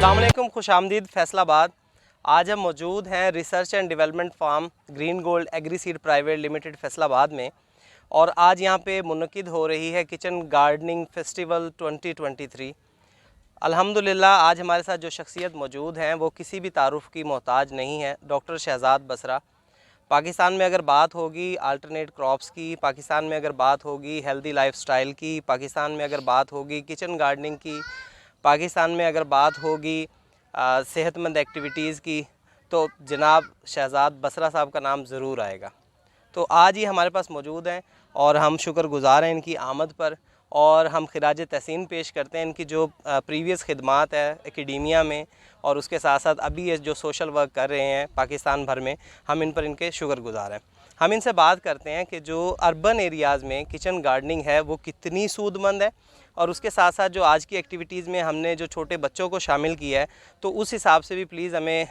अस्सलाम वालेकुम, खुश आमदीद फैसलाबाद। आज हम मौजूद हैं research and development farm green gold agri seed private limited Faisalabad में, और आज यहाँ पे मुनक़िद हो रही है किचन गार्डनिंग फेस्टिवल 2023। अल्हम्दुलिल्लाह आज हमारे साथ जो शख्सियत मौजूद हैं वो किसी भी तारुफ़ की मोहताज नहीं है, डॉक्टर शहजाद बसरा। पाकिस्तान में अगर बात होगी अल्टरनेट क्रॉप्स की, पाकिस्तान में अगर बात होगी हेल्दी लाइफस्टाइल की, पाकिस्तान में अगर बात होगी किचन गार्डनिंग की, पाकिस्तान में अगर बात होगी सेहतमंद एक्टिविटीज़ की, तो जनाब शहजाद बसरा साहब का नाम ज़रूर आएगा। तो आज ही हमारे पास मौजूद हैं और हम शुक्रगुज़ार हैं इनकी आमद पर, और हम खिराज तहसीन पेश करते हैं इनकी जो प्रीवियस खिदमात है एकेडेमिया में, और उसके साथ साथ अभी ये जो सोशल वर्क कर रहे हैं पाकिस्तान भर में, हम इन पर इनके शुक्रगुज़ार हैं। हम इनसे बात करते हैं कि जो अर्बन एरियाज़ में किचन गार्डनिंग है वो कितनी सूदमंद है, और उसके साथ साथ जो आज की एक्टिविटीज़ में हमने जो छोटे बच्चों को शामिल किया है, तो उस हिसाब से भी प्लीज़ हमें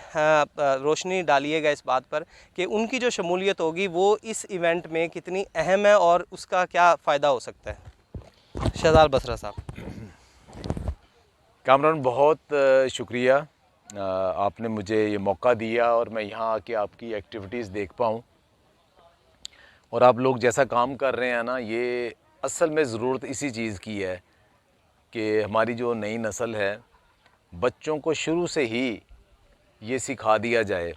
रोशनी डालिएगा इस बात पर कि उनकी जो शमूलियत होगी वो इस इवेंट में कितनी अहम है और उसका क्या फ़ायदा हो सकता है। शहजाद बसरा साहब। कामरान, बहुत शुक्रिया, आपने मुझे ये मौका दिया और मैं यहाँ आके आपकी एक्टिविटीज़ देख पाऊँ। और आप लोग जैसा काम कर रहे हैं ना, ये असल में ज़रूरत इसी चीज़ की है कि हमारी जो नई नस्ल है, बच्चों को शुरू से ही ये सिखा दिया जाए।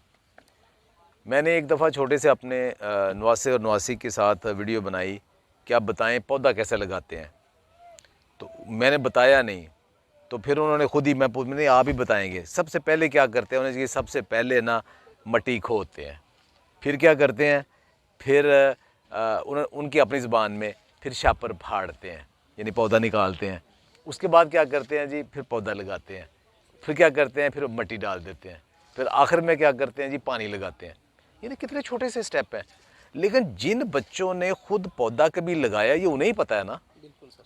मैंने एक दफ़ा छोटे से अपने नवासे और नवासी के साथ वीडियो बनाई कि आप बताएं पौधा कैसे लगाते हैं, तो मैंने बताया नहीं, तो फिर उन्होंने खुद ही मैंने आप ही बताएंगे। सबसे पहले क्या करते हैं, उन्होंने कहा सबसे पहले ना मट्टी खोदते हैं, फिर क्या करते हैं, फिर उनकी अपनी ज़बान में फिर शापर फाड़ते हैं, यानी पौधा निकालते हैं। उसके बाद क्या करते हैं जी, फिर पौधा लगाते हैं, फिर क्या करते हैं, फिर मट्टी डाल देते हैं, फिर आखिर में क्या करते हैं जी, पानी लगाते हैं। यानी कितने छोटे से स्टेप हैं, लेकिन जिन बच्चों ने खुद पौधा कभी लगाया ये उन्हें ही पता है ना।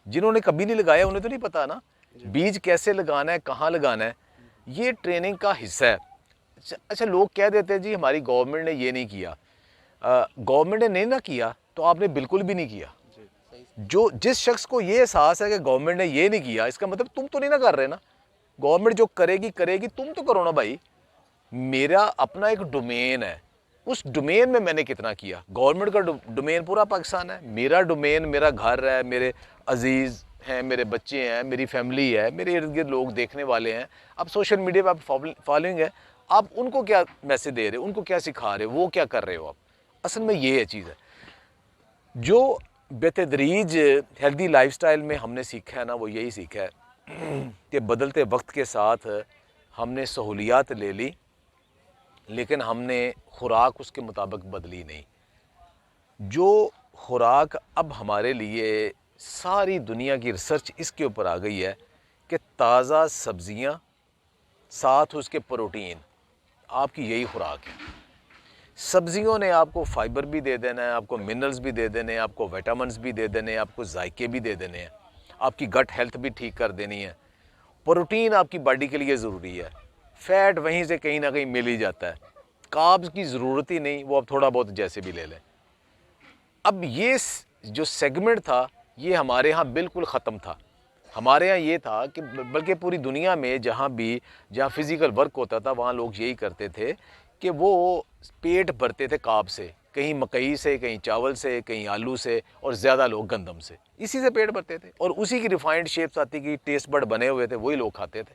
जिन्होंने कभी नहीं लगाया उन्हें तो नहीं पता ना बीज कैसे लगाना है, कहाँ लगाना है। ये ट्रेनिंग का हिस्सा है। अच्छा, लोग कह देते हैं जी हमारी गवर्नमेंट ने ये नहीं किया। गवर्नमेंट ने नहीं ना किया तो आपने बिल्कुल भी नहीं किया। जो जिस शख्स को ये एहसास है कि गवर्नमेंट ने ये नहीं किया, इसका मतलब तुम तो नहीं ना कर रहे ना। गवर्नमेंट जो करेगी तुम तो करो ना भाई। मेरा अपना एक डोमेन है, उस डोमेन में मैंने कितना किया। गवर्नमेंट का डोमेन पूरा पाकिस्तान है, मेरा डोमेन मेरा घर है, मेरे अजीज़ हैं, मेरे बच्चे हैं, मेरी फैमिली है, मेरे इर्द गिर्द लोग देखने वाले हैं। अब सोशल मीडिया पे आप फॉलोइंग है, आप उनको क्या मैसेज दे रहे हो, उनको क्या सिखा रहे हो, वो क्या कर रहे हो आप। असल में ये चीज़ है जो बेतदरीज हेल्दी लाइफस्टाइल में हमने सीखा है ना, वो यही सीखा है कि बदलते वक्त के साथ हमने सहूलियात ले ली, लेकिन हमने खुराक उसके मुताबिक बदली नहीं। जो खुराक अब हमारे लिए सारी दुनिया की रिसर्च इसके ऊपर आ गई है कि ताज़ा सब्ज़ियाँ साथ उसके प्रोटीन, आपकी यही खुराक है। सब्ज़ियों ने आपको फाइबर भी दे देना है, आपको मिनरल्स भी दे देने हैं, आपको विटामिन्स भी दे देने हैं, आपको जायके भी दे देने हैं, आपकी गट हेल्थ भी ठीक कर देनी है। प्रोटीन आपकी बॉडी के लिए ज़रूरी है। फ़ैट वहीं से कहीं ना कहीं मिल ही जाता है, कार्ब्स की ज़रूरत ही नहीं, वो आप थोड़ा बहुत जैसे भी ले लें। अब ये जो सेगमेंट था ये हमारे यहाँ बिल्कुल ख़त्म था। हमारे यहाँ ये था कि बल्कि पूरी दुनिया में जहाँ फ़िज़िकल वर्क होता था वहाँ लोग यही करते थे कि वो पेट भरते थे कार्ब से, कहीं मकई से, कहीं चावल से, कहीं आलू से, और ज़्यादा लोग गंदम से। इसी से पेट भरते थे और उसी की रिफाइंड शेप्स आती कि टेस्ट बड बने हुए थे, वही लोग खाते थे।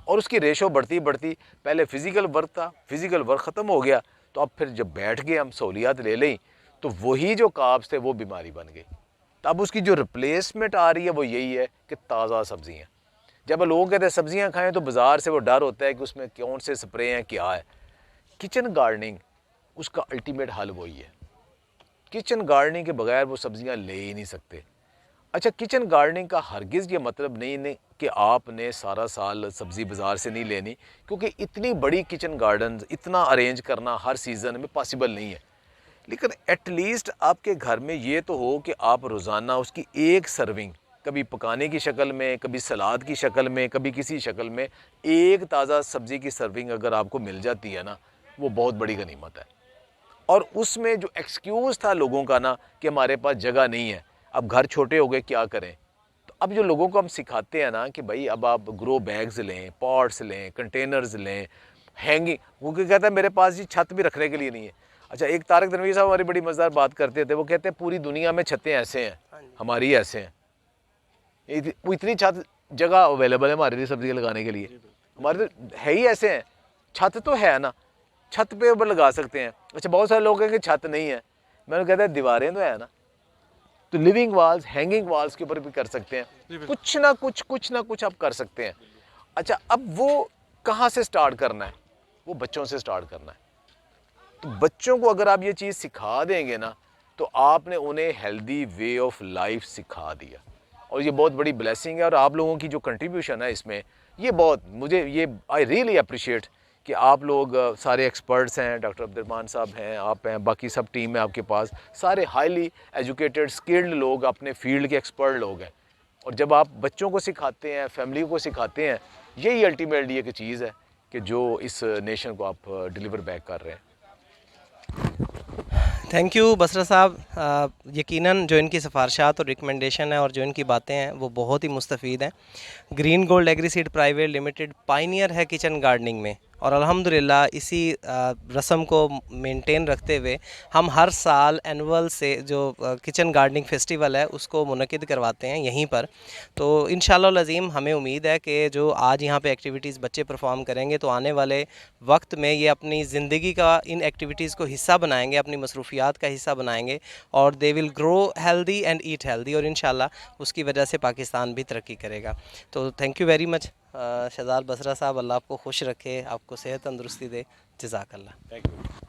और उसकी रेशो बढ़ती पहले फ़िज़िकल वर्क था, फ़िज़िकल वर्क ख़त्म हो गया, तो अब फिर जब बैठ गए हम सहूलियात ले लें, तो वही जो कार्ब्स थे वो बीमारी बन गई। तो अब उसकी जो रिप्लेसमेंट आ रही है वो यही है कि ताज़ा सब्ज़ियाँ। जब लोग कहते हैं सब्ज़ियाँ खाएं तो बाज़ार से वो डर होता है कि उसमें कौन से स्प्रे हैं, क्या है। किचन गार्डनिंग उसका अल्टीमेट हल वही है। किचन गार्डनिंग के बगैर वो सब्ज़ियाँ ले ही नहीं सकते। अच्छा, किचन गार्डनिंग का हरगिज़ ये मतलब नहीं कि आपने सारा साल सब्ज़ी बाज़ार से नहीं लेनी, क्योंकि इतनी बड़ी किचन गार्डन इतना अरेंज करना हर सीज़न में पॉसिबल नहीं है। लेकिन एटलीस्ट आपके घर में ये तो हो कि आप रोज़ाना उसकी एक सर्विंग, कभी पकाने की शक्ल में, कभी सलाद की शक्ल में, कभी किसी शक्ल में, एक ताज़ा सब्ज़ी की सर्विंग अगर आपको मिल जाती है ना, वो बहुत बड़ी गनीमत है। और उसमें जो एक्सक्यूज़ था लोगों का ना कि हमारे पास जगह नहीं है, अब घर छोटे हो गए क्या करें, तो اب جو لوگوں کو ہم سکھاتے ہیں نا کہ بھائی اب آپ گرو بیگز لیں، پاٹس لیں، کنٹینرز لیں، ہینگنگ، وہ کہتا ہے میرے پاس جی چھت بھی رکھنے کے لیے نہیں ہے. اچھا ایک طارق تنویر صاحب ہماری بڑی مزیدار بات کرتے تھے، وہ کہتے ہیں پوری دنیا میں چھتیں ایسے ہیں، ہماری ایسے ہیں. وہ اتنی چھت جگہ اویلیبل ہے ہمارے لیے سبزیاں لگانے کے لیے، ہمارے تو ہے ہی ایسے ہیں. چھت تو ہے نا، چھت پہ اوپر لگا سکتے ہیں. اچھا بہت سارے لوگ ہیں کہ چھت نہیں ہے، میں نے کہتا ہے دیواریں تو ہے نا، تو لیونگ والز، ہینگنگ والز کے اوپر بھی کر سکتے ہیں. کچھ نہ کچھ آپ کر سکتے ہیں. اچھا اب وہ کہاں سے سٹارٹ کرنا ہے؟ وہ بچوں سے سٹارٹ کرنا ہے. تو بچوں کو اگر آپ یہ چیز سکھا دیں گے نا تو آپ نے انہیں ہیلدی وے آف لائف سکھا دیا، اور یہ بہت بڑی بلیسنگ ہے. اور آپ لوگوں کی جو کنٹریبیوشن ہے اس میں، یہ بہت مجھے یہ آئی ریئلی اپریشیٹ کہ آپ لوگ سارے ایکسپرٹس ہیں، ڈاکٹر عبد الرحمان صاحب ہیں، آپ ہیں، باقی سب ٹیم ہے آپ کے پاس، سارے ہائیلی ایجوکیٹڈ اسکلڈ لوگ، اپنے فیلڈ کے ایکسپرٹ لوگ ہیں. اور جب آپ بچوں کو سکھاتے ہیں، فیملی کو سکھاتے ہیں، یہی الٹیمیٹلی ایک چیز ہے کہ جو اس نیشن کو آپ ڈیلیور بیک کر رہے ہیں. تھینک یو بسرا صاحب. یقیناً جو ان کی سفارشات اور ریکمنڈیشن ہے اور جو ان کی باتیں ہیں وہ بہت ہی مستفید ہیں. Green gold agri seed private limited pioneer ہے کچن گارڈننگ میں، اور الحمدللہ اسی رسم کو مینٹین رکھتے ہوئے ہم ہر سال اینول سے جو کچن گارڈننگ فیسٹیول ہے اس کو منعقد کرواتے ہیں یہیں پر. تو انشاءاللہ العظیم ہمیں امید ہے کہ جو آج یہاں پہ ایکٹیویٹیز بچے پرفارم کریں گے تو آنے والے وقت میں یہ اپنی زندگی کا ان ایکٹیویٹیز کو حصہ بنائیں گے، اپنی مصروفیات کا حصہ بنائیں گے، اور دے ول گرو ہیلدی اینڈ ایٹ ہیلدی، اور انشاءاللہ اس کی وجہ سے پاکستان بھی ترقی کرے گا. تو thank you very much Shahzad Basra sahab. Allah آپ کو خوش رکھے، آپ کو صحت تندرستی دے. جزاک اللہ. Thank you.